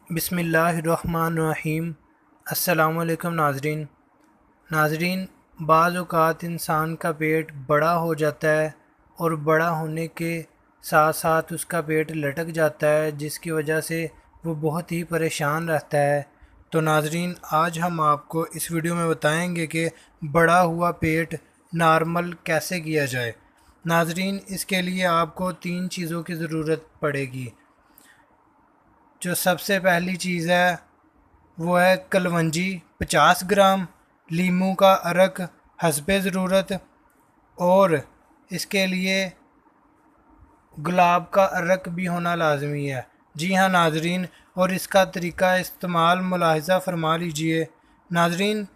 बिस्मिल्लाहिर्रहमानिर्रहीम। अस्सलामुअलैकुम नाज़रीन, बाज़ औक़ात इंसान का पेट बड़ा हो जाता है और बड़ा होने के साथ साथ उसका पेट लटक जाता है, जिसकी वजह से वो बहुत ही परेशान रहता है। तो नाज़रीन, आज हम आपको इस वीडियो में बताएंगे कि बड़ा हुआ पेट नॉर्मल कैसे किया जाए। नाज़रीन, इसके लिए आपको 3 चीज़ों की ज़रूरत पड़ेगी। जो सबसे पहली चीज़ है वो है कलवंजी 50 ग्राम, लीमू का अरक हस्बे ज़रूरत, और इसके लिए गुलाब का अरक भी होना लाजमी है। जी हाँ नाजरीन, और इसका तरीका इस्तेमाल मुलाहिज़ा फरमा लीजिए। नाजरीन,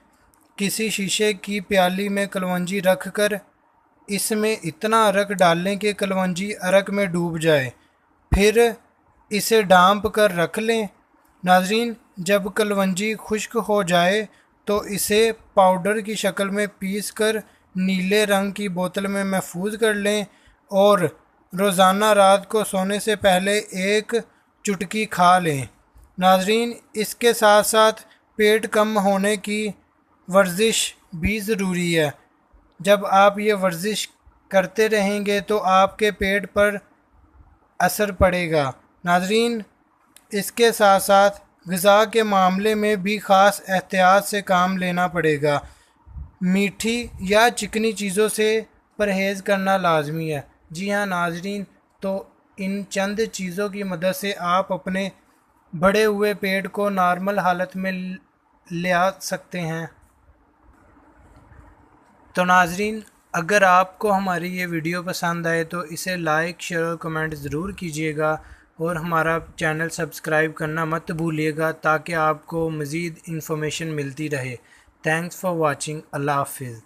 किसी शीशे की प्याली में कलवंजी रख कर इसमें इतना अरक डालें कि कलवंजी अरक में डूब जाए, फिर इसे डांप कर रख लें। नाजरीन, जब कलवंजी खुश्क हो जाए तो इसे पाउडर की शक्ल में पीस कर नीले रंग की बोतल में महफूज कर लें और रोज़ाना रात को सोने से पहले एक चुटकी खा लें। नाजरीन, इसके साथ साथ पेट कम होने की वर्जिश भी ज़रूरी है। जब आप ये वर्जिश करते रहेंगे तो आपके पेट पर असर पड़ेगा। नाजरीन, इसके साथ साथ ग़िज़ा के मामले में भी ख़ास एहतियात से काम लेना पड़ेगा। मीठी या चिकनी चीज़ों से परहेज़ करना लाजमी है। जी हाँ नाजरीन, तो इन चंद चीज़ों की मदद से आप अपने बढ़े हुए पेट को नॉर्मल हालत में ले आ सकते हैं। तो नाजरीन, अगर आपको हमारी ये वीडियो पसंद आए तो इसे लाइक, शेयर और कमेंट ज़रूर कीजिएगा, और हमारा चैनल सब्सक्राइब करना मत भूलिएगा ताकि आपको मज़ीद इन्फॉर्मेशन मिलती रहे। Thanks for watching. अल्लाह हाफिज़।